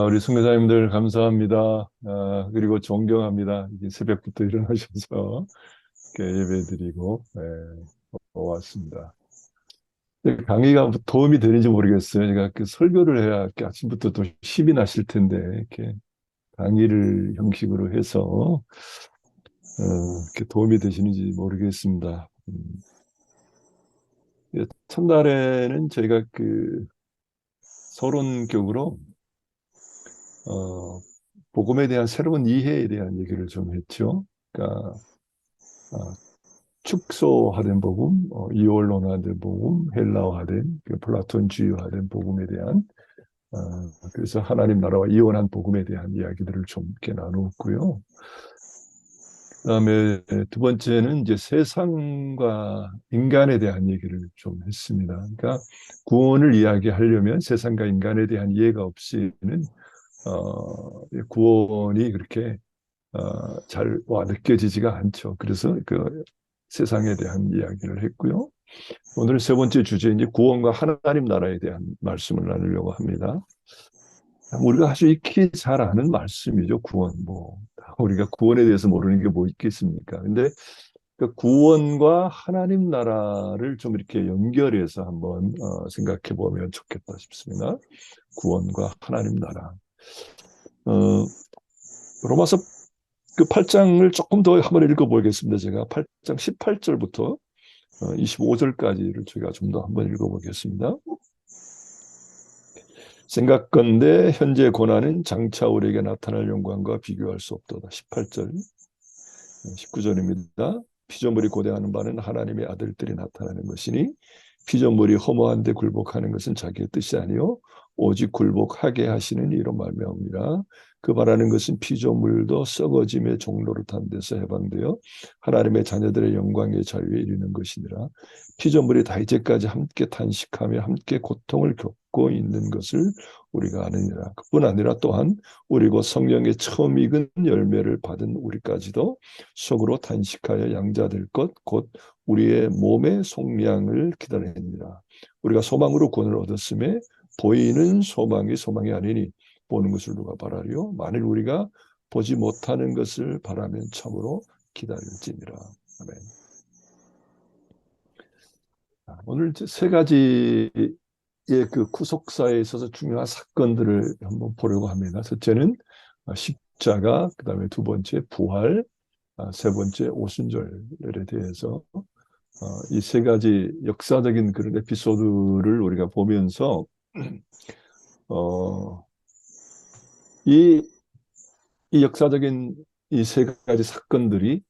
우리 선교사님들 감사합니다. 그리고 존경합니다. 이게 새벽부터 일어나셔서 이렇게 예배드리고 왔습니다. 강의가 도움이 되는지 모르겠어요. 제가 그 설교를 해야 이렇게 아침부터 또 힘이 나실 텐데 이렇게 강의를 형식으로 해서 이렇게 도움이 되시는지 모르겠습니다. 첫날에는 저희가 그 서론격으로 어, 복음에 대한 새로운 이해에 대한 얘기를 좀 했죠. 그러니까 어, 축소화된 복음, 이원론화된 복음, 헬라화된 그 플라톤주의화된 복음에 대한 어, 그래서 하나님 나라와 이원한 복음에 대한 이야기들을 좀 이렇게 나누었고요. 그다음에 두 번째는 이제 세상과 인간에 대한 얘기를 좀 했습니다. 그러니까 구원을 이야기하려면 세상과 인간에 대한 이해가 없이는 구원이 그렇게 잘 느껴지지가 않죠. 그래서 그 세상에 대한 이야기를 했고요. 오늘 세 번째 주제 이제 구원과 하나님 나라에 대한 말씀을 나누려고 합니다. 우리가 아주 익히 잘 아는 말씀이죠. 구원. 뭐 우리가 구원에 대해서 모르는 게 뭐 있겠습니까? 근데 그 구원과 하나님 나라를 좀 이렇게 연결해서 한번 생각해 보면 좋겠다 싶습니다. 구원과 하나님 나라. 어, 로마서 그 8장을 조금 더 한번 읽어보겠습니다. 제가 8장 18절부터 25절까지를 저희가 좀 더 한번 읽어보겠습니다. 생각건대 현재 고난은 장차 우리에게 나타날 영광과 비교할 수 없도다. 18절, 19절입니다. 피조물이 고대하는 바는 하나님의 아들들이 나타나는 것이니 피조물이 허무한 데 굴복하는 것은 자기의 뜻이 아니요 오직 굴복하게 하시는 이로 말미암으니라. 그 바라는 것은 피조물도 썩어짐의 종로를 탄 데서 해방되어 하나님의 자녀들의 영광의 자유에 이르는 것이니라. 피조물이 다 이제까지 함께 탄식하며 함께 고통을 겪고 있는 것을 우리가 아느니라. 그뿐 아니라 또한 우리 곧 성령의 처음 익은 열매를 받은 우리까지도 속으로 탄식하여 양자될 것 곧 우리의 몸의 속량을 기다리느니라. 우리가 소망으로 구원을 얻었음에 보이는 소망이 소망이 아니니 보는 것을 누가 바라리요? 만일 우리가 보지 못하는 것을 바라면 참으로 기다릴지니라. 아멘. 오늘 세 가지의 그 구속사에 있어서 중요한 사건들을 한번 보려고 합니다. 첫째는 십자가, 그다음에 두 번째 부활, 세 번째 오순절에 대해서 이 세 가지 역사적인 그런 에피소드를 우리가 보면서 어, 이, 이 역사적인 이 세 가지 사건들이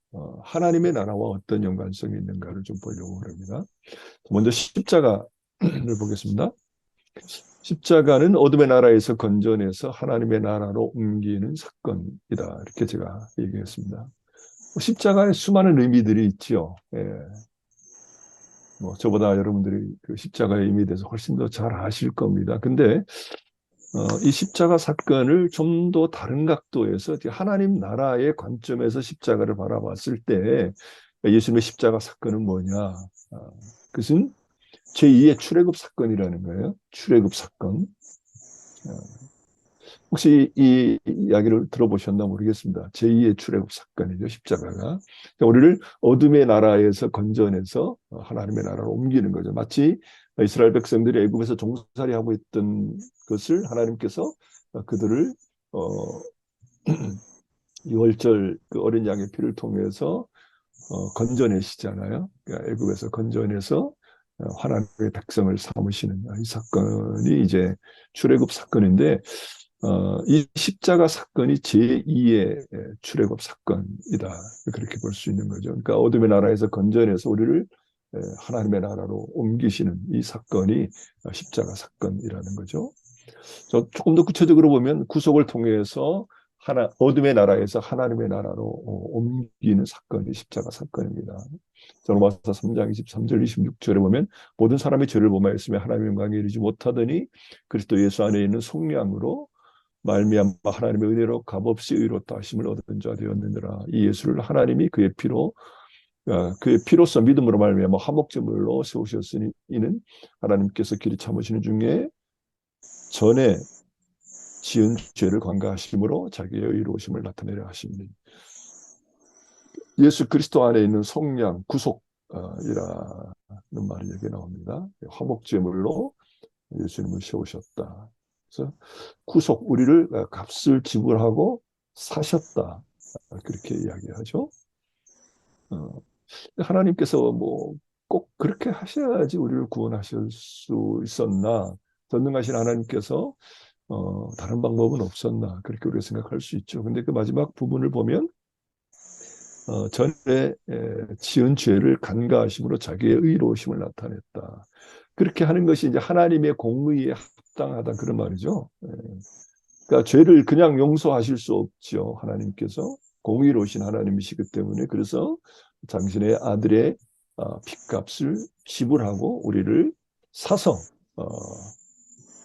하나님의 나라와 어떤 연관성이 있는가를 좀 보려고 합니다. 먼저 십자가를 보겠습니다. 십자가는 어둠의 나라에서 건져내서 하나님의 나라로 옮기는 사건이다. 이렇게 제가 얘기했습니다. 십자가에 수많은 의미들이 있죠. 예. 뭐 저보다 여러분들이 그 십자가의 의미에 대해서 훨씬 더 잘 아실 겁니다. 근데 이 십자가 사건을 좀 더 다른 각도에서 하나님 나라의 관점에서 십자가를 바라봤을 때 예수님의 십자가 사건은 뭐냐? 그것은 제2의 출애굽 사건이라는 거예요. 출애굽 사건. 어, 혹시 이 이야기를 들어보셨나 모르겠습니다. 제2의 출애굽 사건이죠, 십자가가. 그러니까 우리를 어둠의 나라에서 건져내서 하나님의 나라로 옮기는 거죠. 마치 이스라엘 백성들이 애굽에서 종살이하고 있던 것을 하나님께서 그들을 어, 유월절 그 어린 양의 피를 통해서 건져내시잖아요. 그러니까 애굽에서 건져내서 하나님의 백성을 삼으시는 이 사건이 이제 출애굽 사건인데 이 십자가 사건이 제2의 출애굽 사건이다. 그렇게 볼 수 있는 거죠. 그러니까 어둠의 나라에서 건져내서 우리를 하나님의 나라로 옮기시는 이 사건이 십자가 사건이라는 거죠. 조금 더 구체적으로 보면 구속을 통해서 어둠의 나라에서 하나님의 나라로 옮기는 사건이 십자가 사건입니다. 로마서 3장 23절 26절에 보면 모든 사람이 죄를 범하였으며 하나님의 영광에 이르지 못하더니 그리스도 예수 안에 있는 속량으로 말미암아 하나님의 은혜로 값없이 의롭다 하심을 얻은 자 되었느니라. 이 예수를 하나님이 그의 피로써 믿음으로 말미암아 화목제물로 세우셨으니 이는 하나님께서 길이 참으시는 중에 전에 지은 죄를 관가하심으로 자기의 의로우심을 나타내려 하십니다. 예수 그리스도 안에 있는 속량, 구속이라는 말이 여기 나옵니다. 화목제물로 예수님을 세우셨다. 그래서 구속, 우리를 값을 지불하고 사셨다. 그렇게 이야기하죠. 하나님께서 뭐 꼭 그렇게 하셔야지 우리를 구원하실 수 있었나? 전능하신 하나님께서 다른 방법은 없었나? 그렇게 우리가 생각할 수 있죠. 근데 그 마지막 부분을 보면 전에 지은 죄를 간과하심으로 자기의 의로우심을 나타냈다. 그렇게 하는 것이 이제 하나님의 공의에 합당하다 그런 말이죠. 그러니까 죄를 그냥 용서하실 수 없죠. 하나님께서 공의로우신 하나님이시기 때문에 그래서 당신의 아들의 핏값을 지불하고 우리를 사서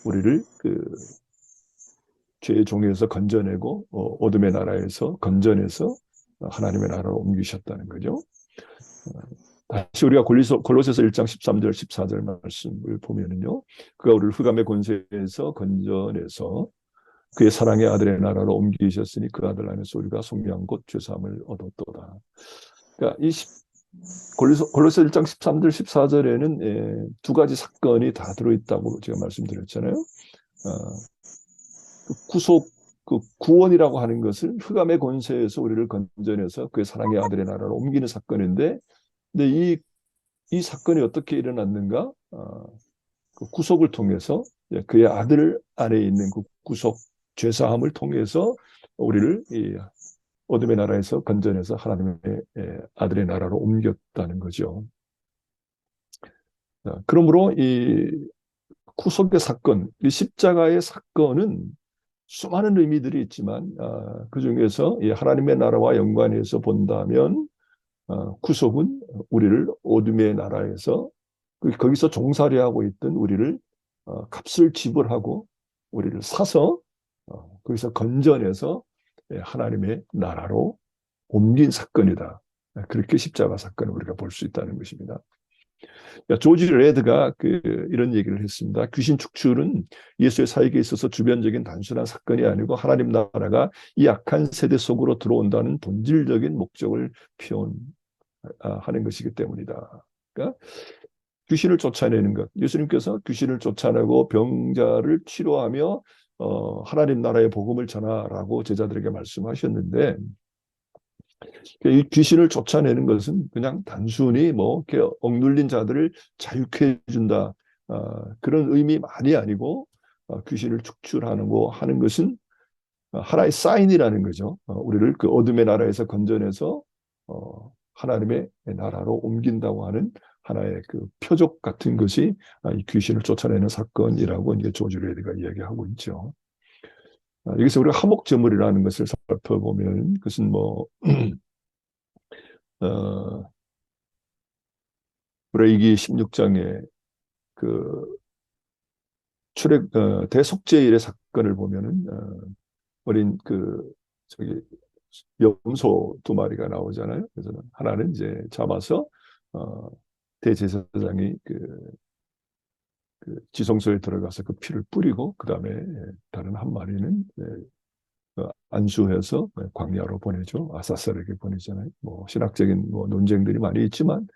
우리를 그 죄의 종에서 건져내고 어둠의 나라에서 건져내서 하나님의 나라로 옮기셨다는 거죠. 다시 우리가 골로새서 1장 13절 14절 말씀을 보면은요. 그가 우리를 흑암의 권세에서 건져내서 그의 사랑의 아들의 나라로 옮기셨으니 그 아들 안에서 우리가 속량 곧 죄사함을 얻었도다. 그러니까 이 골로새 1장 13절 14절에는 두 가지 사건이 다 들어있다고 제가 말씀드렸잖아요. 구속, 그 구원이라고 하는 것은 흑암의 권세에서 우리를 건져내서 그의 사랑의 아들의 나라로 옮기는 사건인데, 근데 이 사건이 어떻게 일어났는가? 그 구속을 통해서 그의 아들 안에 있는 그 구속 죄사함을 통해서 우리를 이 어둠의 나라에서 건져내서 하나님의 아들의 나라로 옮겼다는 거죠. 그러므로 이 구속의 사건, 이 십자가의 사건은 수많은 의미들이 있지만 그 중에서 이 하나님의 나라와 연관해서 본다면 구속은 우리를 어둠의 나라에서 거기서 종살이 하고 있던 우리를 값을 지불하고 우리를 사서 거기서 건져내서 하나님의 나라로 옮긴 사건이다. 그렇게 십자가 사건을 우리가 볼 수 있다는 것입니다. 조지 레드가 이런 얘기를 했습니다. 귀신 축출은 예수의 사역에 있어서 주변적인 단순한 사건이 아니고 하나님 나라가 이 악한 세대 속으로 들어온다는 본질적인 목적을 표현하는 것이기 때문이다. 그러니까 귀신을 쫓아내는 것, 예수님께서 귀신을 쫓아내고 병자를 치료하며 하나님 나라의 복음을 전하라고 제자들에게 말씀하셨는데 이 귀신을 쫓아내는 것은 그냥 단순히 뭐 이렇게 억눌린 자들을 자유케 해준다 그런 의미만이 아니고 귀신을 축출하는 하는 것은 하나의 사인이라는 거죠. 우리를 그 어둠의 나라에서 건져내서 하나님의 나라로 옮긴다고 하는 하나의 그 표적 같은 것이 이 귀신을 쫓아내는 사건이라고 이제 조지 레드가 이야기하고 있죠. 여기서 우리가 화목제물이라는 것을 살펴보면 그것은 뭐 레위기 16장에 그 대속죄일의 사건을 보면은 어린 저기 염소 두 마리가 나오잖아요. 그래서 하나는 이제 잡아서 대제사장이 지성소에 들어가서 그 피를 뿌리고 그 다음에 다른 한 마리는 안수해서 광야로 보내죠. 아사셀에게 보내잖아요. 뭐 신학적인 뭐 논쟁들이 많이 있지만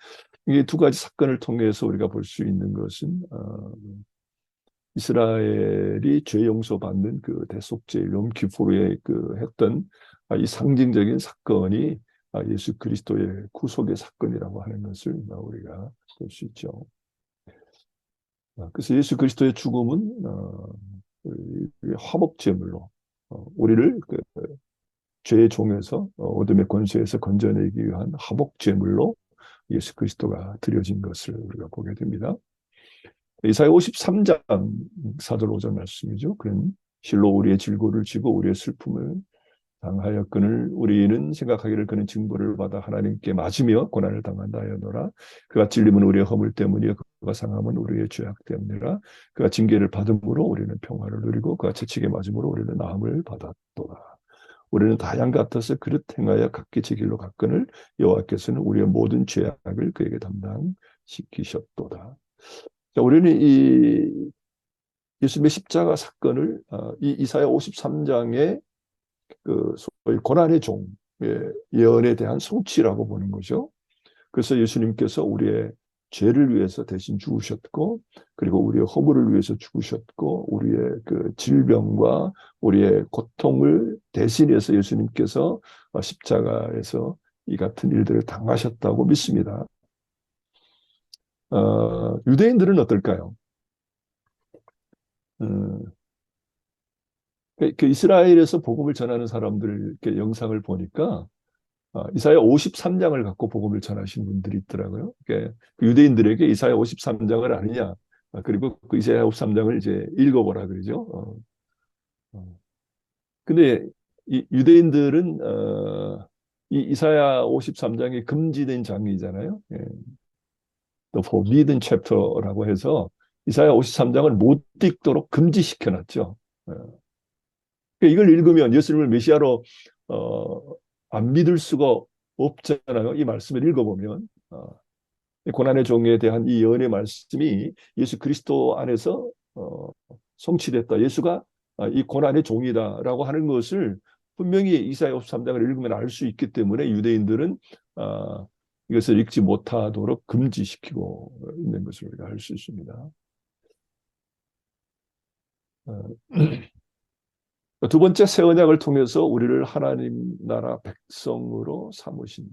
이 두 가지 사건을 통해서 우리가 볼 수 있는 것은 이스라엘이 죄 용서받는 그 대속죄 롬키푸르에 했던 이 상징적인 사건이 예수 그리스도의 구속의 사건이라고 하는 것을 우리가 볼 수 있죠. 그래서 예수 그리스도의 죽음은 화목제물로 우리를 죄의 종에서 어둠의 권세에서 건져내기 위한 화목제물로 예수 그리스도가 드려진 것을 우리가 보게 됩니다. 이사야 53장 4절 5절 말씀이죠. 그는 실로 우리의 질고를 지고 우리의 슬픔을 당하였거늘 우리는 생각하기를 그는 징벌을 받아 하나님께 맞으며 고난을 당한다 하였노라. 그가 찔림은 우리의 허물 때문이요 그가 상함은 우리의 죄악 때문이라. 그가 징계를 받음으로 우리는 평화를 누리고 그가 채찍에 맞음으로 우리는 나음을 받았도다. 우리는 다 양 같아서 그릇 행하여 각기 제 길로 갔거늘 여호와께서는 우리의 모든 죄악을 그에게 담당시키셨도다. 자, 우리는 이 예수님의 십자가 사건을 이 이사야 53장의 그 소위 고난의 종의 예언에 대한 성취라고 보는 거죠. 그래서 예수님께서 우리의 죄를 위해서 대신 죽으셨고, 그리고 우리의 허물을 위해서 죽으셨고, 우리의 그 질병과 우리의 고통을 대신해서 예수님께서 십자가에서 이 같은 일들을 당하셨다고 믿습니다. 유대인들은 어떨까요? 음, 그 이스라엘에서 복음을 전하는 사람들 이렇게 영상을 보니까 이사야 53장을 갖고 복음을 전하신 분들이 있더라고요. 그러니까 그 유대인들에게 이사야 53장을 아느냐, 그리고 그 이사야 53장을 이제 읽어보라 그러죠. 어. 근데 이 유대인들은 이 이사야 53장이 금지된 장이잖아요. 예. The Forbidden Chapter라고 해서 이사야 53장을 못 읽도록 금지시켜 놨죠. 그러니까 이걸 읽으면 예수님을 메시아로 어, 안 믿을 수가 없잖아요. 이 말씀을 읽어보면 고난의 종에 대한 이 예언의 말씀이 예수 그리스도 안에서 성취됐다. 예수가 이 고난의 종이다라고 하는 것을 분명히 이사야 53장을 읽으면 알 수 있기 때문에 유대인들은 이것을 읽지 못하도록 금지시키고 있는 것을 우리가 알 수 있습니다. 두 번째 새 언약을 통해서 우리를 하나님 나라 백성으로 삼으신.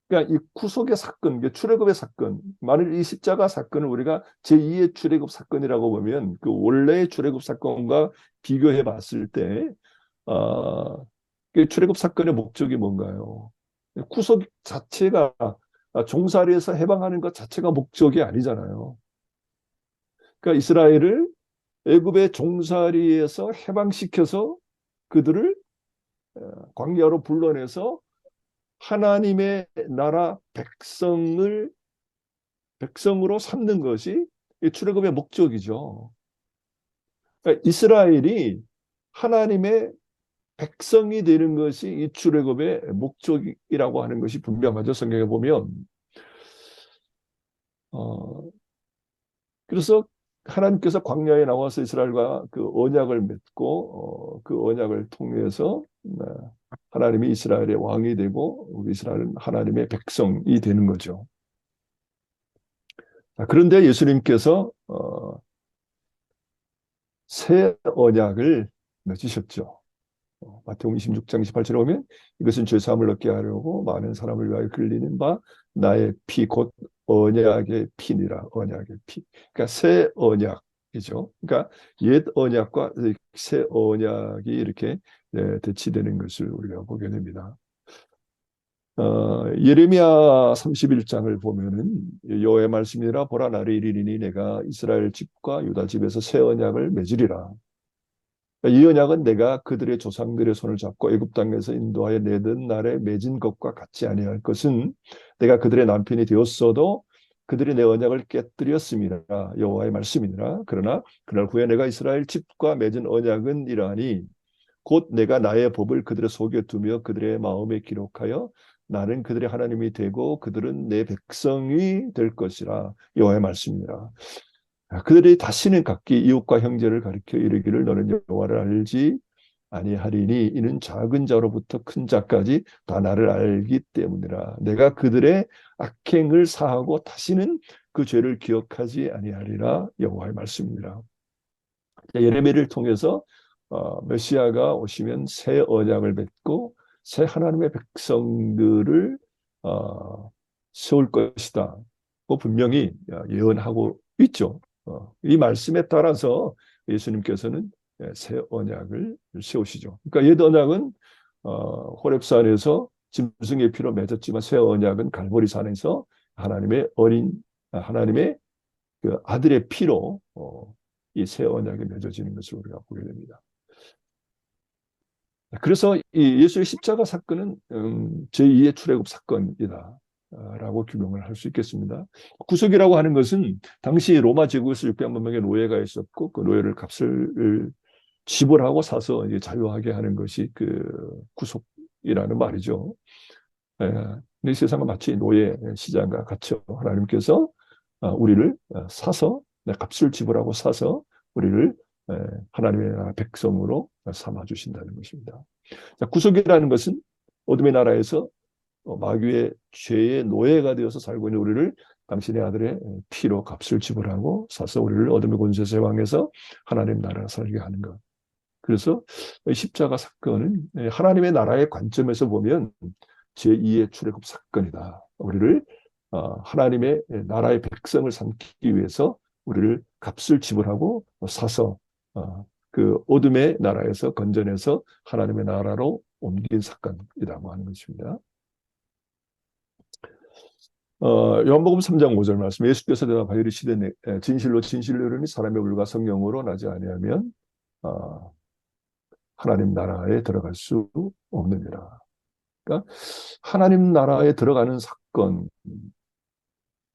그러니까 이 구속의 사건, 출애굽의 사건, 만일 이 십자가 사건을 우리가 제2의 출애굽 사건이라고 보면 그 원래의 출애굽 사건과 비교해 봤을 때, 그 출애굽 사건의 목적이 뭔가요? 구속 자체가 종살이에서 해방하는 것 자체가 목적이 아니잖아요. 그러니까 이스라엘을 애굽의 종살이에서 해방시켜서 그들을 광야로 불러내서 하나님의 나라 백성으로 삼는 것이 출애굽의 목적이죠. 그러니까 이스라엘이 하나님의 백성이 되는 것이 이 출애굽의 목적이라고 하는 것이 분명하죠. 성경에 보면 그래서 하나님께서 광야에 나와서 이스라엘과 그 언약을 맺고 그 언약을 통해서 하나님이 이스라엘의 왕이 되고 우리 이스라엘은 하나님의 백성이 되는 거죠. 그런데 예수님께서 새 언약을 맺으셨죠. 마태복음 26장 28절에 보면 이것은 죄 사함을 얻게 하려고 많은 사람을 위하여 흘리는 바 나의 피 곧 언약의 피니라. 언약의 피. 그러니까 새 언약이죠. 그러니까 옛 언약과 새 언약이 이렇게 대치되는 것을 우리가 보게 됩니다. 예레미야 31장을 보면은 여호와의 말씀이라 보라 나를 이르리니 내가 이스라엘 집과 유다 집에서 새 언약을 맺으리라. 이 언약은 내가 그들의 조상들의 손을 잡고 애굽 땅에서 인도하여 내던 날에 맺은 것과 같지 아니할 것은 내가 그들의 남편이 되었어도 그들이 내 언약을 깨뜨렸음이라. 여호와의 말씀이니라. 그러나 그날 후에 내가 이스라엘 집과 맺은 언약은 이러하니 곧 내가 나의 법을 그들의 속에 두며 그들의 마음에 기록하여 나는 그들의 하나님이 되고 그들은 내 백성이 될 것이라. 여호와의 말씀이니라. 그들이 다시는 각기 이웃과 형제를 가리켜 이르기를 너는 여호와를 알지 아니하리니 이는 작은 자로부터 큰 자까지 다 나를 알기 때문이라. 내가 그들의 악행을 사하고 다시는 그 죄를 기억하지 아니하리라. 여호와의 말씀이니라. 예레미야를 통해서 메시아가 오시면 새 언약을 맺고 새 하나님의 백성들을 세울 것이다. 고 분명히 예언하고 있죠. 이 말씀에 따라서 예수님께서는 새 언약을 세우시죠. 그러니까 옛 언약은 호렙산에서 짐승의 피로 맺었지만 새 언약은 갈보리산에서 하나님의 그 아들의 피로 이 새 언약이 맺어지는 것을 우리가 보게 됩니다. 그래서 이 예수의 십자가 사건은 제2의 출애굽 사건이다 라고 규명을 할 수 있겠습니다. 구속이라고 하는 것은 당시 로마 제국에서 600만 명의 노예가 있었고 그 노예를 값을 지불하고 사서 이제 자유하게 하는 것이 그 구속이라는 말이죠. 이 세상은 마치 노예 시장과 같이 하나님께서 우리를 사서 값을 지불하고 사서 우리를 하나님의 백성으로 삼아 주신다는 것입니다. 자, 구속이라는 것은 어둠의 나라에서 마귀의 죄의 노예가 되어서 살고 있는 우리를 당신의 아들의 피로 값을 지불하고 사서 우리를 어둠의 권세의 왕에서 하나님 나라에 살게 하는 것. 그래서 십자가 사건은 하나님의 나라의 관점에서 보면 제2의 출애굽 사건이다. 우리를 하나님의 나라의 백성을 삼기 위해서 우리를 값을 지불하고 사서 그 어둠의 나라에서 건져내서 하나님의 나라로 옮긴 사건이라고 하는 것입니다. 요한복음 3장 5절 말씀 예수께서 대답하여 이르시되 진실로 진실로 이르니 사람의 물과 성령으로 나지 아니하면 하나님 나라에 들어갈 수 없느니라. 그러니까 하나님 나라에 들어가는 사건,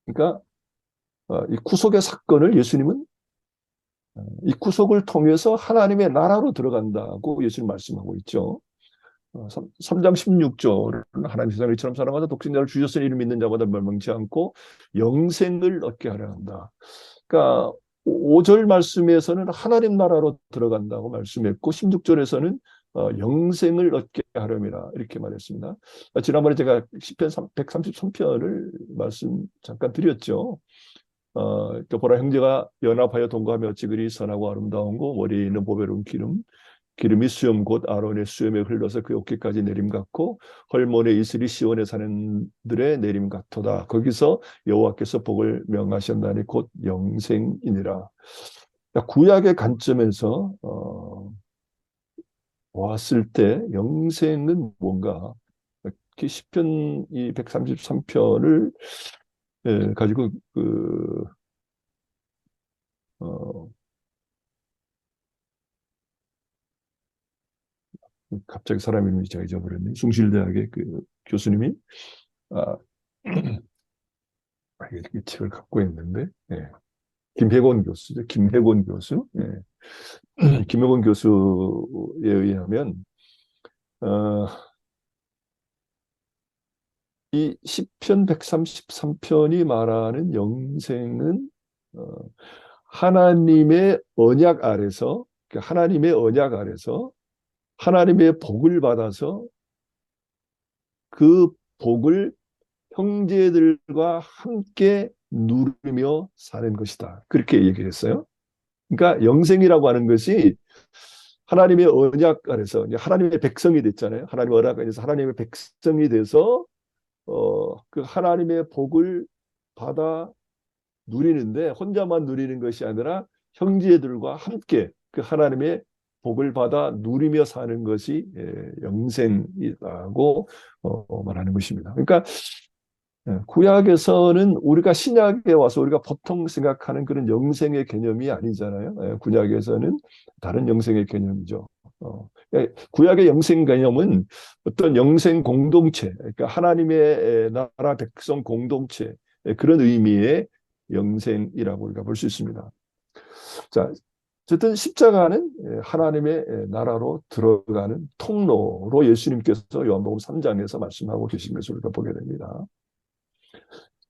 그러니까 이 구속의 사건을 예수님은 이 구속을 통해서 하나님의 나라로 들어간다고 예수님 말씀하고 있죠. 3장 16절 하나님 세상을 이처럼 사랑하사 독생자를 주셨으니 이를 믿는 자마다 멸망치 않고 영생을 얻게 하려 한다. 그러니까 5절 말씀에서는 하나님 나라로 들어간다고 말씀했고 16절에서는 영생을 얻게 하려니라 이렇게 말했습니다. 지난번에 제가 시편 133편을 말씀 잠깐 드렸죠. 보라 형제가 연합하여 동거하며 어찌 그리 선하고 아름다운고 머리에 있는 보배로운 기름이 수염 곧 아론의 수염에 흘러서 그 어깨까지 내림 같고 헐몬의 이슬이 시온에 사는 들의 내림 같도다. 거기서 여호와께서 복을 명하셨나니 곧 영생이니라. 구약의 관점에서 보았을 때 영생은 뭔가 시편 이 133편을 가지고 갑자기 사람 이름이 제가 잊어버렸네. 숭실대학의 그 교수님이 아, 이 책을 갖고 있는데 김혜곤 교수죠. 김혜곤 교수. 김혜곤 교수에 의하면 이 시편 133편이 말하는 영생은 하나님의 언약 아래서 하나님의 언약 아래서 하나님의 복을 받아서 그 복을 형제들과 함께 누리며 사는 것이다. 그렇게 얘기했어요. 그러니까 영생이라고 하는 것이 하나님의 언약 아래서 하나님의 백성이 됐잖아요. 하나님의 언약 안에서 하나님의 백성이 돼서 그 하나님의 복을 받아 누리는데 혼자만 누리는 것이 아니라 형제들과 함께 그 하나님의 복을 받아 누리며 사는 것이 영생이라고 말하는 것입니다. 그러니까 구약에서는 우리가 신약에 와서 우리가 보통 생각하는 그런 영생의 개념이 아니잖아요. 구약에서는 다른 영생의 개념이죠. 구약의 영생 개념은 어떤 영생 공동체, 그러니까 하나님의 나라 백성 공동체 그런 의미의 영생이라고 우리가 볼 수 있습니다. 자, 어쨌든 십자가는 하나님의 나라로 들어가는 통로로 예수님께서 요한복음 3장에서 말씀하고 계신 것을 우리가 보게 됩니다.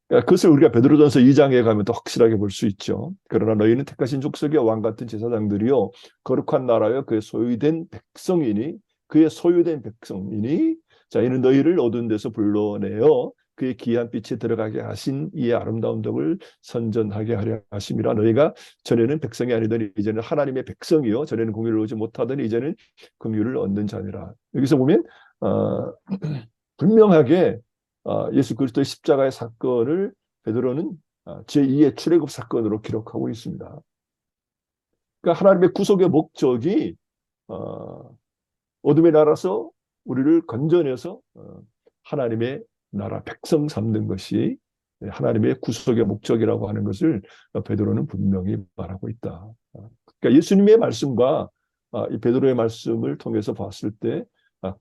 그것을 우리가 베드로전서 2장에 가면 더 확실하게 볼 수 있죠. 그러나 너희는 택하신 족속의 왕 같은 제사장들이요 거룩한 나라여 그의 소유된 백성이니 그의 소유된 백성이니 자 이는 너희를 어두운 데서 불러내어 그의 귀한 빛에 들어가게 하신 이의 아름다운 덕을 선전하게 하려 하심이라. 너희가 전에는 백성이 아니더니 이제는 하나님의 백성이요 전에는 공의를 얻지 못하더니 이제는 긍휼을 얻는 자니라. 여기서 보면 분명하게 예수 그리스도의 십자가의 사건을 베드로는 제2의 출애굽 사건으로 기록하고 있습니다. 그러니까 하나님의 구속의 목적이 어둠의 나라에서 우리를 건져내서 하나님의 나라 백성 삼는 것이 하나님의 구속의 목적이라고 하는 것을 베드로는 분명히 말하고 있다. 그러니까 예수님의 말씀과 이 베드로의 말씀을 통해서 봤을 때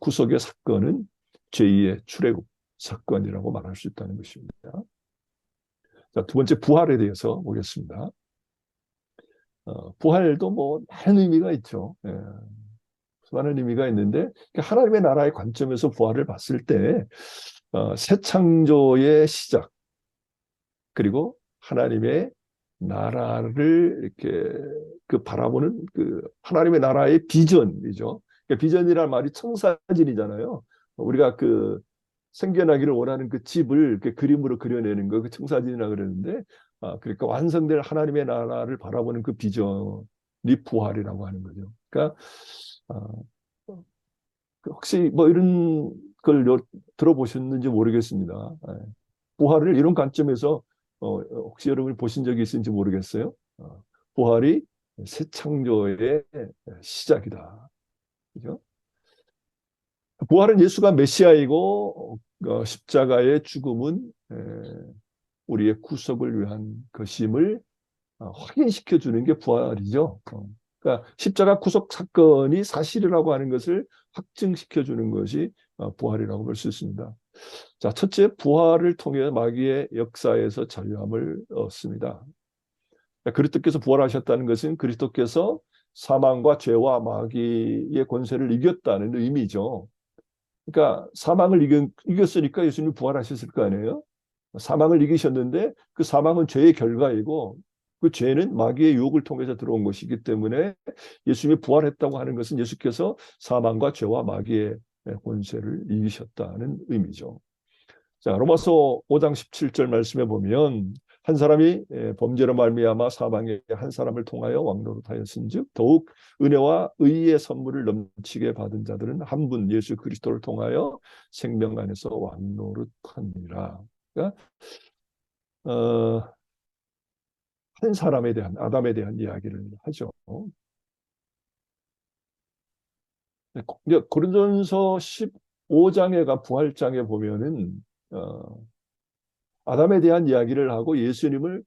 구속의 사건은 제2의 출애굽 사건이라고 말할 수 있다는 것입니다. 자, 두 번째 부활에 대해서 보겠습니다. 부활도 뭐 많은 의미가 있죠. 예, 많은 의미가 있는데 하나님의 나라의 관점에서 부활을 봤을 때 새 창조의 시작 그리고 하나님의 나라를 이렇게 그 바라보는 그 하나님의 나라의 비전이죠. 그러니까 비전이란 말이 청사진이잖아요. 우리가 그 생겨나기를 원하는 그 집을 이렇게 그림으로 그려내는 거, 그 청사진이라 그러는데, 그러니까 완성될 하나님의 나라를 바라보는 그 비전이 부활이라고 하는 거죠. 그러니까 아, 혹시 뭐 이런 걸 들어보셨는지 모르겠습니다. 예. 부활을 이런 관점에서 혹시 여러분이 보신 적이 있는지 모르겠어요. 부활이 새 창조의 시작이다. 그죠? 부활은 예수가 메시아이고 십자가의 죽음은 우리의 구속을 위한 것임을 확인시켜 주는 게 부활이죠. 그러니까 십자가 구속 사건이 사실이라고 하는 것을 확증시켜 주는 것이 부활이라고 볼 수 있습니다. 자, 첫째, 부활을 통해 마귀의 역사에서 자유함을 얻습니다. 그리스도께서 부활하셨다는 것은 그리스도께서 사망과 죄와 마귀의 권세를 이겼다는 의미죠. 그러니까 사망을 이겼으니까 예수님이 부활하셨을 거 아니에요? 사망을 이기셨는데 그 사망은 죄의 결과이고 그 죄는 마귀의 유혹을 통해서 들어온 것이기 때문에 예수님이 부활했다고 하는 것은 예수께서 사망과 죄와 마귀의 권세를 이기셨다는 의미죠. 자, 로마서 5장 17절 말씀에 보면 한 사람이 범죄로 말미암아 사망에 한 사람을 통하여 왕노릇하였은즉 더욱 은혜와 의의 선물을 넘치게 받은 자들은 한 분 예수 그리스도를 통하여 생명 안에서 왕노릇하니라. 그러니까 한 사람에 대한 아담에 대한 이야기를 하죠. 고린도전서 15장에 부활장에 보면은 아담에 대한 이야기를 하고 예수님을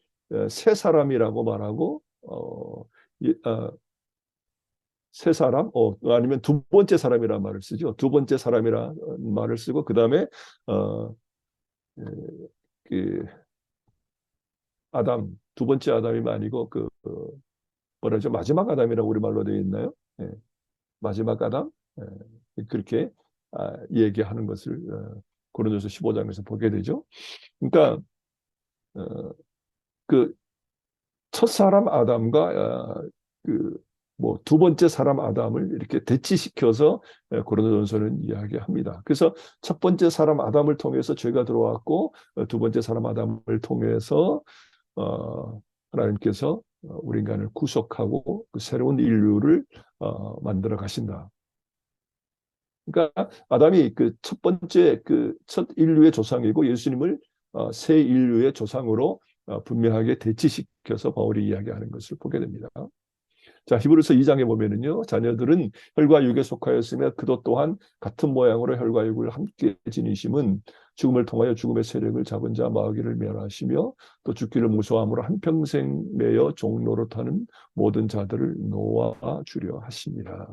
새 사람이라고 말하고 새 사람 아니면 두 번째 사람이라는 말을 쓰죠. 두 번째 사람이라는 말을 쓰고 그다음에 어, 그 아담 두 번째 아담이 아니고 뭐라죠? 마지막 아담이라고 우리말로 되어 있나요? 예, 마지막 아담 그렇게 얘기하는 것을 고린도서 15장에서 보게 되죠. 그러니까 어, 그 첫사람 아담과 뭐 두 번째 사람 아담을 이렇게 대치시켜서 고린도전서는 이야기합니다. 그래서 첫 번째 사람 아담을 통해서 죄가 들어왔고 두 번째 사람 아담을 통해서 하나님께서 우리 인간을 구속하고 그 새로운 인류를 만들어 가신다. 그러니까 아담이 그 첫 번째 그 첫 인류의 조상이고 예수님을 새 인류의 조상으로 분명하게 대치시켜서 바울이 이야기하는 것을 보게 됩니다. 자, 히브리서 2장에 보면은요, 자녀들은 혈과 육에 속하였으며 그도 또한 같은 모양으로 혈과 육을 함께 지니심은 죽음을 통하여 죽음의 세력을 잡은 자 마귀를 멸하시며 또 죽기를 무서워함으로 한평생 매여 종노릇하는 모든 자들을 놓아 주려 하십니다.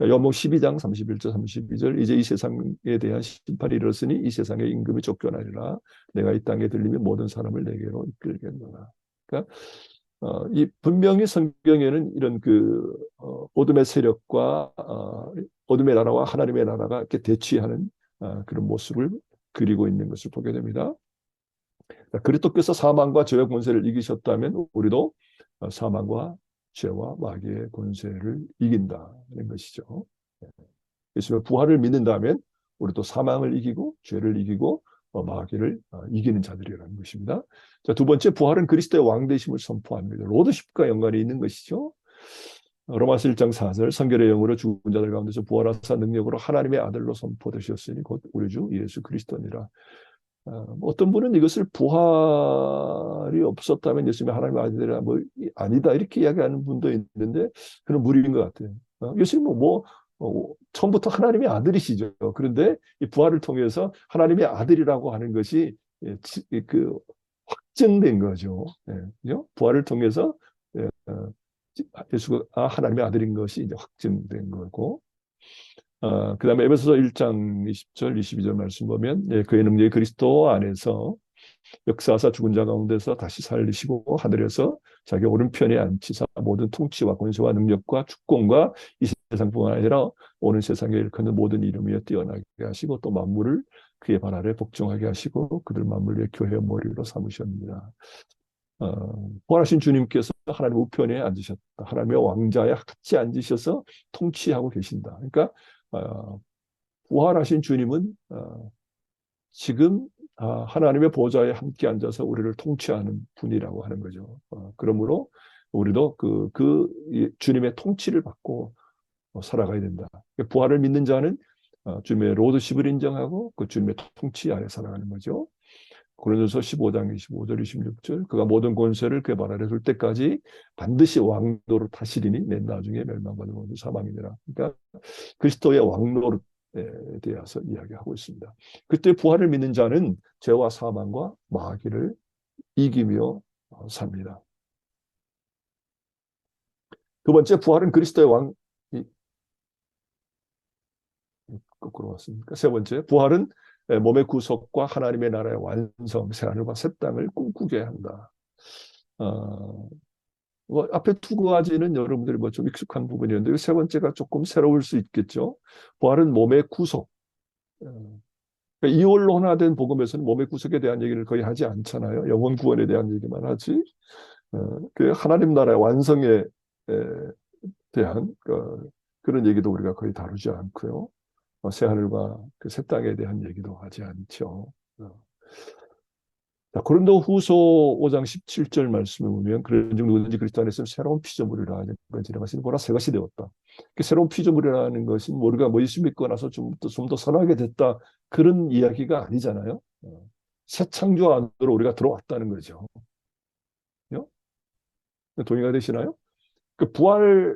연목 12장 31절 32절 이제 이 세상에 대한 심판이 이르렀으니 이 세상의 임금이 쫓겨나리라 내가 이 땅에 들리면 모든 사람을 내게로 이끌겠노라. 그러니까 이 분명히 성경에는 이런 어둠의 세력과 어둠의 나라와 하나님의 나라가 이렇게 대치하는 그런 모습을 그리고 있는 것을 보게 됩니다. 그리스도께서 사망과 죄의 권세를 이기셨다면 우리도 사망과 죄와 마귀의 권세를 이긴다는 것이죠. 예수님의 부활을 믿는다면 우리도 사망을 이기고 죄를 이기고 마귀를 이기는 자들이라는 것입니다. 자, 두 번째, 부활은 그리스도의 왕되심을 선포합니다. 로드십과 연관이 있는 것이죠. 로마서 1장 4절 성결의 영으로 죽은 자들 가운데서 부활하사 능력으로 하나님의 아들로 선포되셨으니 곧 우리 주 예수 그리스도니라. 어떤 분은 이것을 부활이 없었다면 예수님이 하나님의 아들이라 뭐 아니다 이렇게 이야기하는 분도 있는데 그런 무리인 것 같아요. 예수님은 처음부터 하나님의 아들이시죠. 그런데 이 부활을 통해서 하나님의 아들이라고 하는 것이 확증된 거죠. 그죠? 부활을 통해서 예수가 하나님의 아들인 것이 이제 확증된 거고 그 다음에 에베소서 1장 20절, 22절 말씀 보면 그의 능력이 그리스도 안에서 역사하사 죽은 자 가운데서 다시 살리시고 하늘에서 자기 오른편에 앉히사 모든 통치와 권세와 능력과 주권과 이 세상뿐만 아니라 오는 세상에 일컫는 모든 이름에 뛰어나게 하시고 또 만물을 그의 발 아래 복종하게 하시고 그들 만물의 교회의 머리로 삼으셨느니라. 부활하신 주님께서 하나님 우편에 앉으셨다. 하나님의 왕자에 같이 앉으셔서 통치하고 계신다. 그러니까 부활하신 주님은 지금 하나님의 보좌에 함께 앉아서 우리를 통치하는 분이라고 하는 거죠. 그러므로 우리도 그 주님의 통치를 받고 살아가야 된다. 부활을 믿는 자는 주님의 로드십을 인정하고 그 주님의 통치 아래 살아가는 거죠. 고린도서 15장 25절 26절 그가 모든 권세를 그의 발 아래 둘 때까지 반드시 왕노로 다스리니 맨 나중에 멸망받는 모든 사망이니라. 그러니까 그리스도의 왕노릇에 대해서 이야기하고 있습니다. 그때 부활을 믿는 자는 죄와 사망과 마귀를 이기며 삽니다. 두 번째, 부활은 그리스도의 왕 거꾸로 왔습니까? 세 번째, 부활은 몸의 구속과 하나님의 나라의 완성, 새하늘과 새 땅을 꿈꾸게 한다. 앞에 두 가지는 여러분들이 좀 익숙한 부분이었는데 세 번째가 조금 새로울 수 있겠죠. 부활은 몸의 구속. 그러니까 이원론화된 복음에서는 몸의 구속에 대한 얘기를 거의 하지 않잖아요. 영혼 구원에 대한 얘기만 하지. 그 하나님 나라의 완성에 대한 그런 얘기도 우리가 거의 다루지 않고요. 새하늘과 그 새 땅에 대한 얘기도 하지 않죠. 자, 고린도 후서 5장 17절 말씀을 보면 그런즉 누구든지 그리스도 안에서 새로운 피조물이라 하는 건 지나가신 보라 새 것이 되었다. 그 새로운 피조물이라는 것은 우리가 뭐 예수 믿고 나서 좀 더 선하게 됐다 그런 이야기가 아니잖아요. 새 창조 안으로 우리가 들어왔다는 거죠. 동의가 되시나요? 그 부활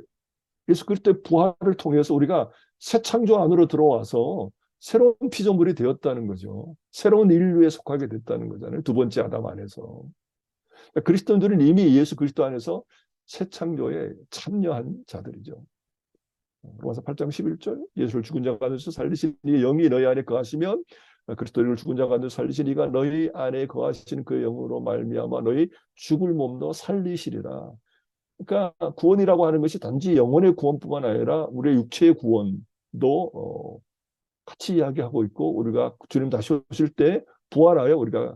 예수 그리스도의 부활을 통해서 우리가 새 창조 안으로 들어와서 새로운 피조물이 되었다는 거죠. 새로운 인류에 속하게 됐다는 거잖아요. 두 번째 아담 안에서. 그리스도인들은 이미 예수 그리스도 안에서 새 창조에 참여한 자들이죠. 로마서 8장 11절 예수를 죽은 자 가운데서 살리신 이의 영이 너희 안에 거하시면 그리스도를 죽은 자 가운데서 살리신 이가 너희 안에 거하시는 그 영으로 말미암아 너희 죽을 몸도 살리시리라. 그러니까 구원이라고 하는 것이 단지 영혼의 구원뿐만 아니라 우리의 육체의 구원도 같이 이야기하고 있고 우리가 주님 다시 오실 때 부활하여 우리가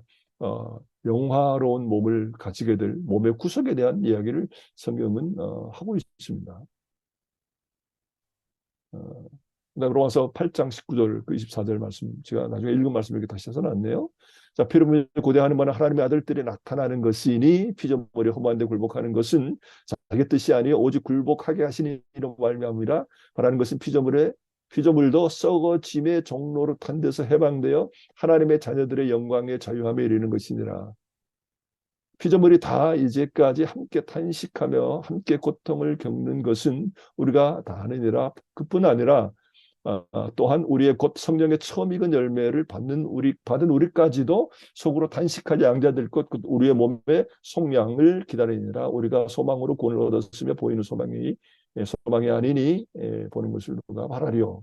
영화로운 몸을 가지게 될 몸의 구속에 대한 이야기를 성경은 하고 있습니다. 로마서 8장 19절 그 24절 말씀 제가 나중에 읽은 말씀 이렇게 다시 써놨네요. 자, 피조물을 고대하는 바는 하나님의 아들들이 나타나는 것이니 피조물이 허무한데 굴복하는 것은 자기 뜻이 아니요 오직 굴복하게 하시니 이로 말미암으라. 바라는 것은 피조물도 썩어짐의 종로로 탄 데서 해방되어 하나님의 자녀들의 영광의 자유함에 이르는 것이니라. 피조물이 다 이제까지 함께 탄식하며 함께 고통을 겪는 것은 우리가 다 아느니라. 그뿐 아니라 또한 우리의 곧 성령의 처음 익은 열매를 받은 우리까지도 속으로 단식하지 양자될 것 우리의 몸의 속량을 기다리니라. 우리가 소망으로 구원을 얻었으며 보이는 소망이 아니니 보는 것을 누가 바라리요.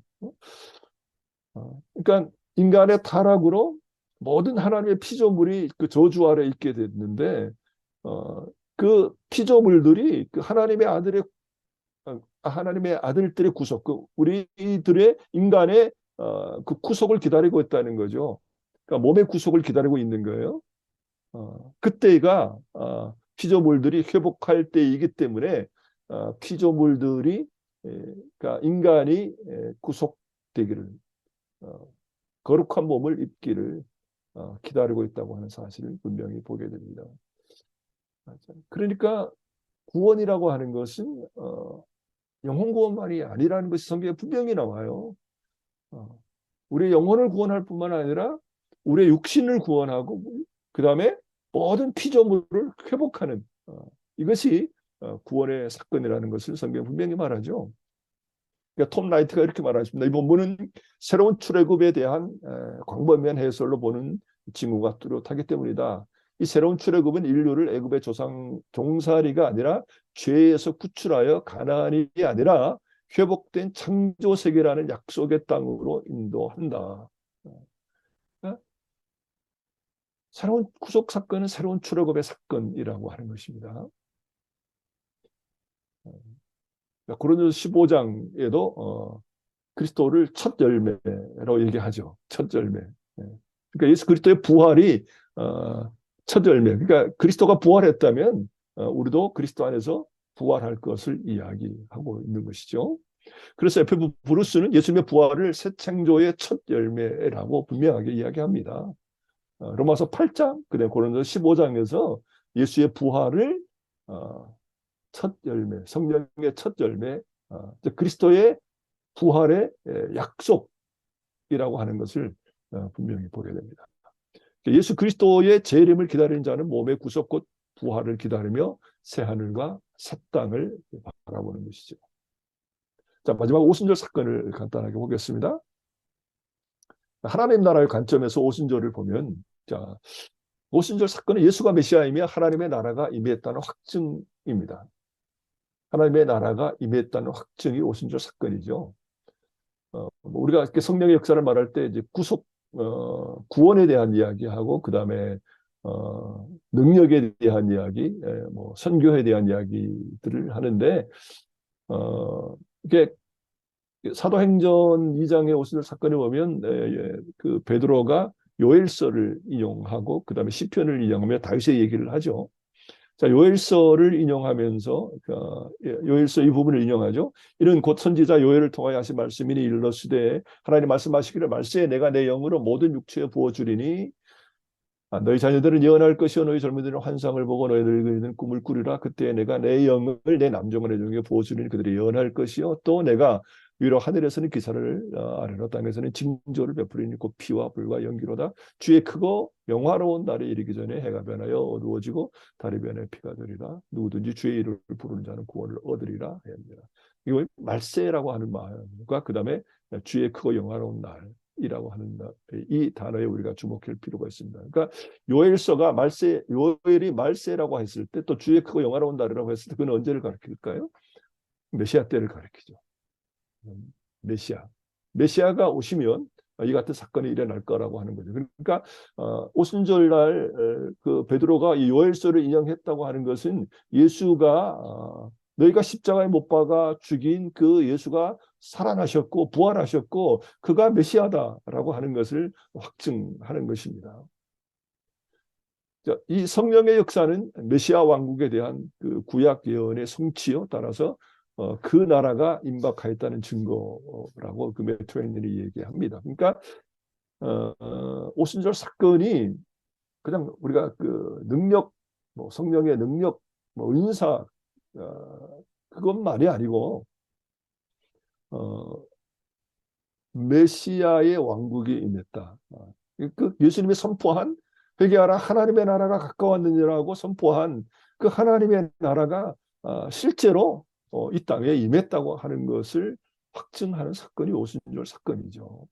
그러니까 인간의 타락으로 모든 하나님의 피조물이 그 저주 아래 있게 됐는데 그 피조물들이 그 하나님의 아들들의 구속, 우리들의 인간의 그 구속을 기다리고 있다는 거죠. 그러니까 몸의 구속을 기다리고 있는 거예요. 그때가 피조물들이 회복할 때이기 때문에 피조물들이 그러니까 인간이 구속되기를 거룩한 몸을 입기를 기다리고 있다고 하는 사실을 분명히 보게 됩니다. 그러니까 구원이라고 하는 것은 영혼 구원만이 아니라는 것이 성경에 분명히 나와요. 우리의 영혼을 구원할 뿐만 아니라 우리의 육신을 구원하고 그 다음에 모든 피조물을 회복하는 이것이 구원의 사건이라는 것을 성경에 분명히 말하죠. 그러니까 톰 라이트가 이렇게 말하십니다. 이 본문은 새로운 출애굽에 대한 광범위한 해설로 보는 징후가 뚜렷하기 때문이다. 이 새로운 출애굽은 인류를 애굽의 종살이가 아니라 죄에서 구출하여 가나안이 아니라 회복된 창조 세계라는 약속의 땅으로 인도한다. 새로운 구속 사건은 새로운 출애굽의 사건이라고 하는 것입니다. 고린도서 15장에도 그리스도를 첫 열매로 얘기하죠. 첫 열매. 그러니까 예수 그리스도의 부활이 첫 열매. 그러니까 그리스도가 부활했다면 우리도 그리스도 안에서 부활할 것을 이야기하고 있는 것이죠. 그래서 에페 브루스는 예수님의 부활을 새 창조의 첫 열매라고 분명하게 이야기합니다. 로마서 8장, 그다음에 고린도서 15장에서 예수의 부활을 첫 열매, 성령의 첫 열매, 그리스도의 부활의 약속이라고 하는 것을 분명히 보게 됩니다. 예수 그리스도의 재림을 기다리는 자는 몸의 구속 곧 부활을 기다리며 새 하늘과 새 땅을 바라보는 것이죠. 자, 마지막 오순절 사건을 간단하게 보겠습니다. 하나님 나라의 관점에서 오순절을 보면, 자, 오순절 사건은 예수가 메시아이며 하나님의 나라가 임했다는 확증입니다. 하나님의 나라가 임했다는 확증이 오순절 사건이죠. 우리가 이렇게 성령의 역사를 말할 때 이제 구원에 대한 이야기하고 그 다음에 능력에 대한 이야기, 뭐 선교에 대한 이야기들을 하는데 이게 사도행전 2장의 오순절 사건에 보면 그 베드로가 요엘서를 인용하고 그 다음에 시편을 인용하며 다윗의 얘기를 하죠. 자, 요엘서를 인용하면서 요엘서 이 부분을 인용하죠. 이는 곧 선지자 요엘을 통하여 하신 말씀이니 이르렀으되 하나님 말씀하시기를 말세에 내가 내 영으로 모든 육체에 부어주리니 너희 자녀들은 예언할 것이요 너희 젊은이들은 환상을 보고 너희 늙은이들은 꿈을 꾸리라. 그때 내가 내 영을 내 남종원의 중에 부어주리니 그들이 예언할 것이요 또 내가 위로 하늘에서는 기사를 아래로 땅에서는 징조를 베풀리니 곧 피와 불과 연기로다. 주의 크고 영화로운 날이 이르기 전에 해가 변하여 어두워지고 달이 변해 피가 되리라. 누구든지 주의 이름을 부르는 자는 구원을 얻으리라 합니다. 이거 말세라고 하는 말과 그 다음에 주의 크고 영화로운 날이라고 하는 이 단어에 우리가 주목할 필요가 있습니다. 그러니까 요엘서가 요엘이 말세라고 했을 때 또 주의 크고 영화로운 날이라고 했을 때 그건 언제를 가리킬까요? 메시아 때를 가리키죠. 메시아가 오시면 이 같은 사건이 일어날 거라고 하는 거죠. 그러니까 오순절날 그 베드로가 이 요엘서를 인용했다고 하는 것은 예수가 너희가 십자가에 못 박아 죽인 그 예수가 살아나셨고 부활하셨고 그가 메시아다라고 하는 것을 확증하는 것입니다. 이 성령의 역사는 메시아 왕국에 대한 그 구약 예언의 성취요. 따라서 그 나라가 임박하였다는 증거라고 그 매튜 헨리 얘기합니다. 그러니까 오순절 사건이 그냥 우리가 그 능력, 뭐 성령의 능력, 뭐 은사 그것만이 아니고 메시아의 왕국이 임했다. 그 예수님이 선포한 회개하라 하나님의 나라가 가까웠느니라고 선포한 그 하나님의 나라가 실제로 이 땅에 임했다고 하는 것을 확증하는 사건이 오순절 사건이죠.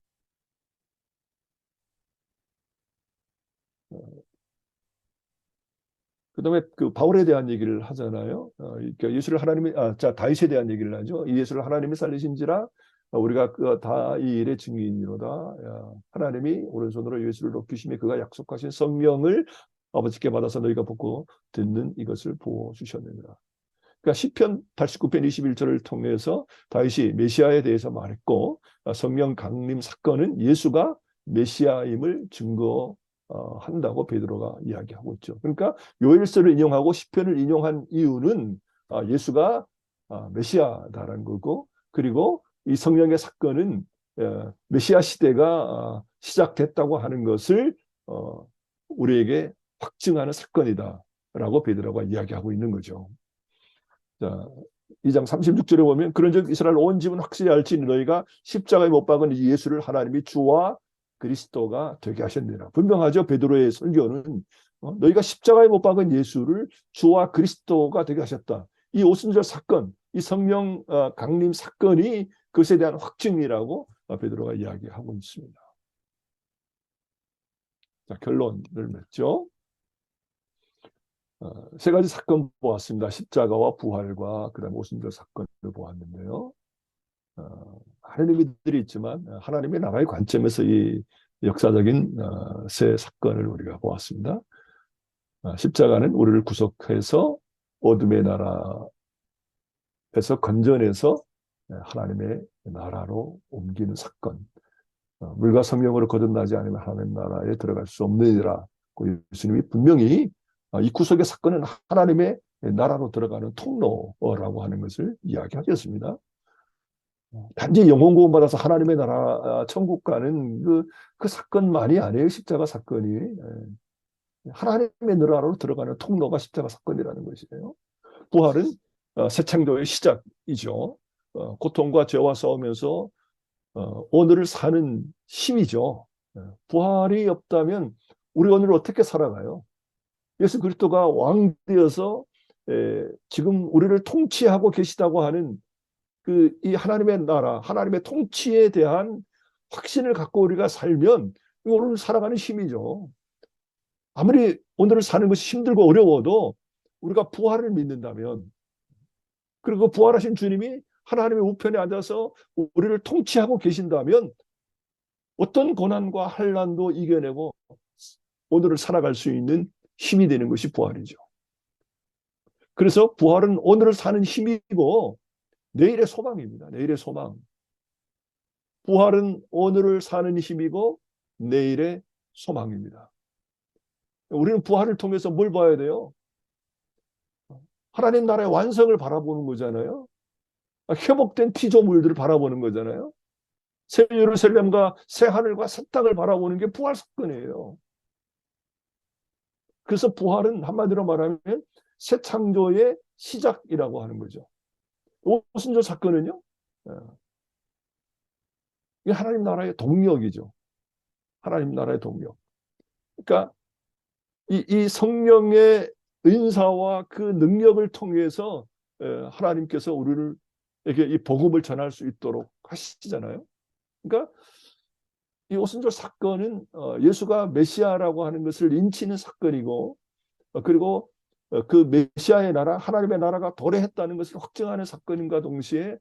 그다음에 그 바울에 대한 얘기를 하잖아요. 그러니까 예수를 하나님이 다윗에 대한 얘기를 하죠. 이 예수를 하나님이 살리신지라 우리가 그 다 이 일의 증인이로다. 하나님이 오른손으로 예수를 높이심에 그가 약속하신 성령을 아버지께 받아서 너희가 듣고 듣는 이것을 보여 주셨느니라. 그러니까 시편 89편 21절을 통해서 다윗이 메시아에 대해서 말했고 성령 강림 사건은 예수가 메시아임을 증거한다고 베드로가 이야기하고 있죠. 그러니까 요엘서를 인용하고 시편을 인용한 이유는 예수가 메시아다라는 거고 그리고 이 성령의 사건은 메시아 시대가 시작됐다고 하는 것을 우리에게 확증하는 사건이다라고 베드로가 이야기하고 있는 거죠. 자, 2장 36절에 보면 그런즉 이스라엘 온 집은 확실히 알지니 너희가 십자가에 못 박은 예수를 하나님이 주와 그리스도가 되게 하셨느니라. 분명하죠. 베드로의 설교는 너희가 십자가에 못 박은 예수를 주와 그리스도가 되게 하셨다. 이 오순절 사건, 이 성령 강림 사건이 그것에 대한 확증이라고 베드로가 이야기하고 있습니다. 자, 결론을 맺죠. 세 가지 사건 보았습니다. 십자가와 부활과 그다음 오순절 사건을 보았는데요. 많은 의미들이 있지만 하나님의 나라의 관점에서 이 역사적인 새 사건을 우리가 보았습니다. 십자가는 우리를 구속해서 어둠의 나라에서 건져내서 하나님의 나라로 옮기는 사건. 물과 성령으로 거듭나지 않으면 하나님 나라에 들어갈 수 없느니라. 예수님이 분명히 이 구속의 사건은 하나님의 나라로 들어가는 통로라고 하는 것을 이야기하셨습니다. 단지 영혼 구원받아서 하나님의 나라 천국 가는 그 사건만이 아니에요. 십자가 사건이. 하나님의 나라로 들어가는 통로가 십자가 사건이라는 것이에요. 부활은 새 창조의 시작이죠. 고통과 죄와 싸우면서 오늘을 사는 힘이죠. 부활이 없다면 우리 오늘 어떻게 살아가요? 예수 그리스도가 왕 되어서 지금 우리를 통치하고 계시다고 하는 이 하나님의 나라, 하나님의 통치에 대한 확신을 갖고 우리가 살면 오늘 살아가는 힘이죠. 아무리 오늘을 사는 것이 힘들고 어려워도 우리가 부활을 믿는다면, 그리고 부활하신 주님이 하나님의 우편에 앉아서 우리를 통치하고 계신다면 어떤 고난과 환난도 이겨내고 오늘을 살아갈 수 있는 힘이 되는 것이 부활이죠. 그래서 부활은 오늘을 사는 힘이고 내일의 소망입니다. 내일의 소망. 부활은 오늘을 사는 힘이고 내일의 소망입니다. 우리는 부활을 통해서 뭘 봐야 돼요? 하나님 나라의 완성을 바라보는 거잖아요. 회복된 피조물들을 바라보는 거잖아요. 새 예루살렘과 새 하늘과 새 땅을 바라보는 게 부활 사건이에요. 그래서 부활은 한마디로 말하면 새 창조의 시작이라고 하는 거죠. 오순절 사건은요, 이게 하나님 나라의 동력이죠. 하나님 나라의 동력. 그러니까 이 성령의 은사와 그 능력을 통해서 하나님께서 우리에게 이 복음을 전할 수 있도록 하시잖아요. 그러니까 이 오순절 사건은 예수가 메시아라고 하는 것을 인치는 사건이고, 그리고 그 메시아의 나라, 하나님의 나라가 도래했다는 것을 확증하는 사건인가 동시에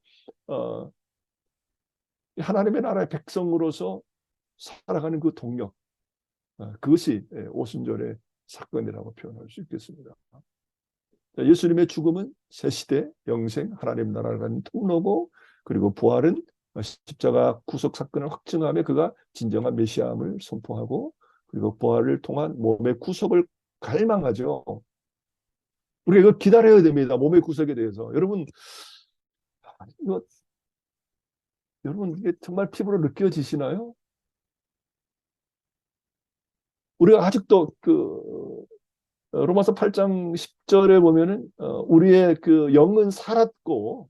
하나님의 나라의 백성으로서 살아가는 그 동력, 그것이 오순절의 사건이라고 표현할 수 있겠습니다. 예수님의 죽음은 새 시대 영생 하나님 나라를 가는 통로고, 그리고 부활은 십자가 구속 사건을 확증하며 그가 진정한 메시아임을 선포하고, 그리고 부활을 통한 몸의 구속을 갈망하죠. 우리가 이거 기다려야 됩니다. 몸의 구속에 대해서. 이거, 여러분 이게 정말 피부로 느껴지시나요? 우리가 아직도 로마서 8장 10절에 보면은 우리의 그 영은 살았고,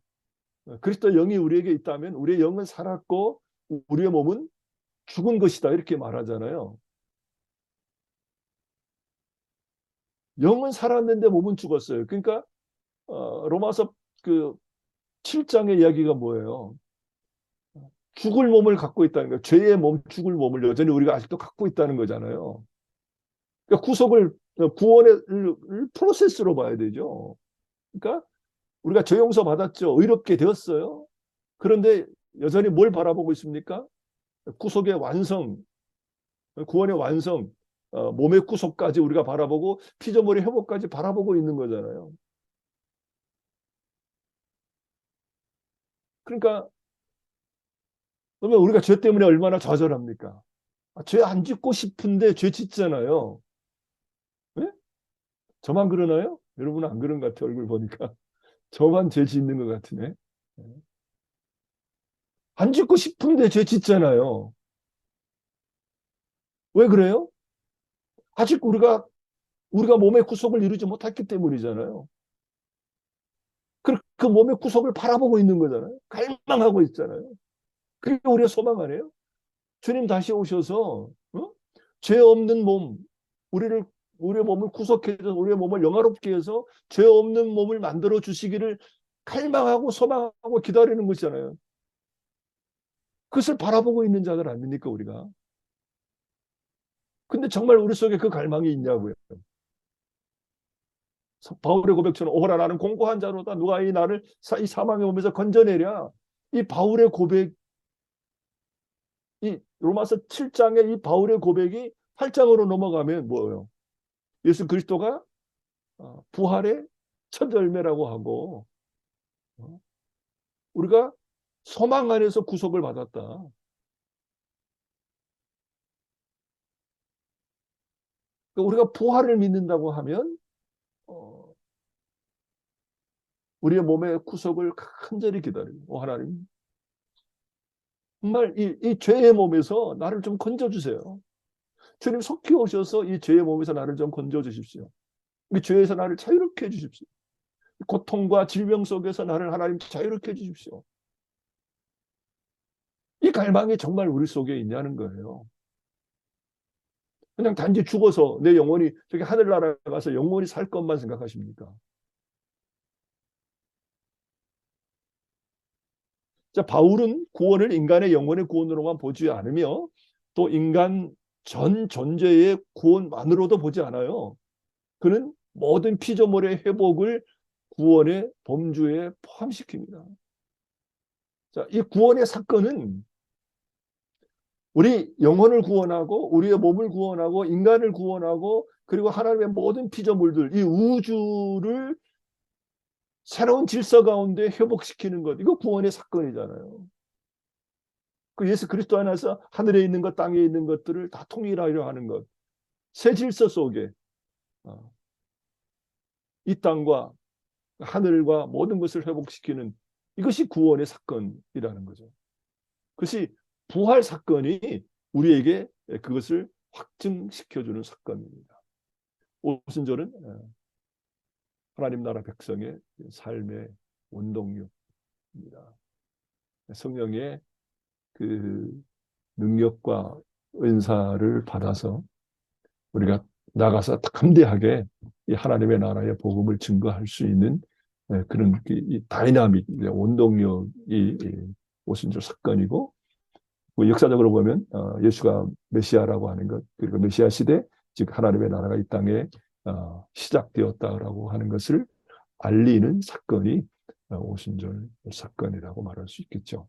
그리스도 영이 우리에게 있다면 우리의 영은 살았고 우리의 몸은 죽은 것이다 이렇게 말하잖아요. 영은 살았는데 몸은 죽었어요. 그러니까 로마서 7장의 이야기가 뭐예요? 죽을 몸을 갖고 있다는 거예요. 죄의 몸, 죽을 몸을 여전히 우리가 아직도 갖고 있다는 거잖아요. 그러니까 구원의 프로세스로 봐야 되죠. 그러니까 우리가 죄 용서 받았죠. 의롭게 되었어요. 그런데 여전히 뭘 바라보고 있습니까? 구속의 완성, 구원의 완성, 몸의 구속까지 우리가 바라보고 피조물의 회복까지 바라보고 있는 거잖아요. 그러니까 그러면 우리가 죄 때문에 얼마나 좌절합니까? 죄 안 짓고 싶은데 죄 짓잖아요. 네? 저만 그러나요? 여러분은 안 그런 것 같아요. 얼굴 보니까. 저만 죄 짓는 것 같으네. 안 짓고 싶은데 죄 짓잖아요. 왜 그래요? 아직 우리가 몸의 구속을 이루지 못했기 때문이잖아요. 그 몸의 구속을 바라보고 있는 거잖아요. 갈망하고 있잖아요. 그게 우리의 소망 아니에요? 주님 다시 오셔서 죄 없는 몸, 우리의 몸을 구속해서 우리의 몸을 영화롭게 해서 죄 없는 몸을 만들어 주시기를 갈망하고 소망하고 기다리는 것이잖아요. 그것을 바라보고 있는 자들 아닙니까 우리가? 근데 정말 우리 속에 그 갈망이 있냐고요. 바울의 고백처럼 오라 나는 공고한 자로다. 누가 이 나를 이 사망의 몸에서 건져내랴. 이 바울의 고백, 이 로마서 7장의 이 바울의 고백이 8장으로 넘어가면 뭐예요? 예수 그리스도가 부활의 첫 열매라고 하고 어, 우리가 소망 안에서 구속을 받았다. 그러니까 우리가 부활을 믿는다고 하면 어, 우리의 몸의 구속을 간절히 기다리고 하나님 정말 이 죄의 몸에서 나를 좀 건져주세요. 주님 속히 오셔서 이 죄의 몸에서 나를 좀 건져주십시오. 이 죄에서 나를 자유롭게 해주십시오. 고통과 질병 속에서 나를 하나님 자유롭게 해주십시오. 이 갈망이 정말 우리 속에 있냐는 거예요. 그냥 단지 죽어서 내 영혼이 저기 하늘나라 가서 영원히 살 것만 생각하십니까? 자, 바울은 구원을 인간의 영혼의 구원으로만 보지 않으며 또 인간 전 존재의 구원만으로도 보지 않아요. 그는 모든 피조물의 회복을 구원의 범주에 포함시킵니다. 자, 이 구원의 사건은 우리 영혼을 구원하고 우리의 몸을 구원하고 인간을 구원하고 그리고 하나님의 모든 피조물들, 이 우주를 새로운 질서 가운데 회복시키는 것. 이거 구원의 사건이잖아요. 그 예수 그리스도 안에서 하늘에 있는 것, 땅에 있는 것들을 다 통일하려 하는 것. 새 질서 속에 이 땅과 하늘과 모든 것을 회복시키는 이것이 구원의 사건이라는 거죠. 그것이 부활 사건이 우리에게 그것을 확증시켜주는 사건입니다. 오순절은 하나님 나라 백성의 삶의 원동력입니다. 성령의 그 능력과 은사를 받아서 우리가 나가서 담대하게 이 하나님의 나라의 복음을 증거할 수 있는 그런 이 다이나믹, 원동력이 오순절 사건이고 뭐 역사적으로 보면 예수가 메시아라고 하는 것 그리고 메시아 시대 즉 하나님의 나라가 이 땅에 시작되었다라고 하는 것을 알리는 사건이 오순절 사건이라고 말할 수 있겠죠.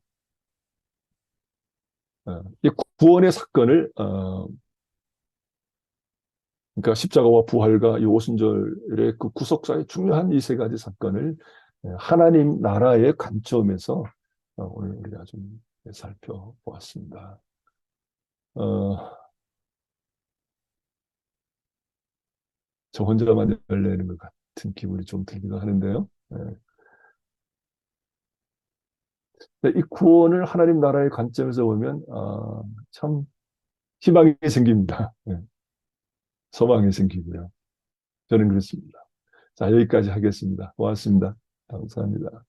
이 구원의 사건을 그러니까 십자가와 부활과 이 오순절의 그 구속사의 중요한 이 세 가지 사건을 하나님 나라의 관점에서 오늘 우리가 좀 살펴보았습니다. 어, 저 혼자만 열내는 것 같은 기분이 좀 들기도 하는데요. 이 구원을 하나님 나라의 관점에서 보면 참 희망이 생깁니다. 소망이 생기고요. 저는 그렇습니다. 자, 여기까지 하겠습니다. 고맙습니다. 감사합니다.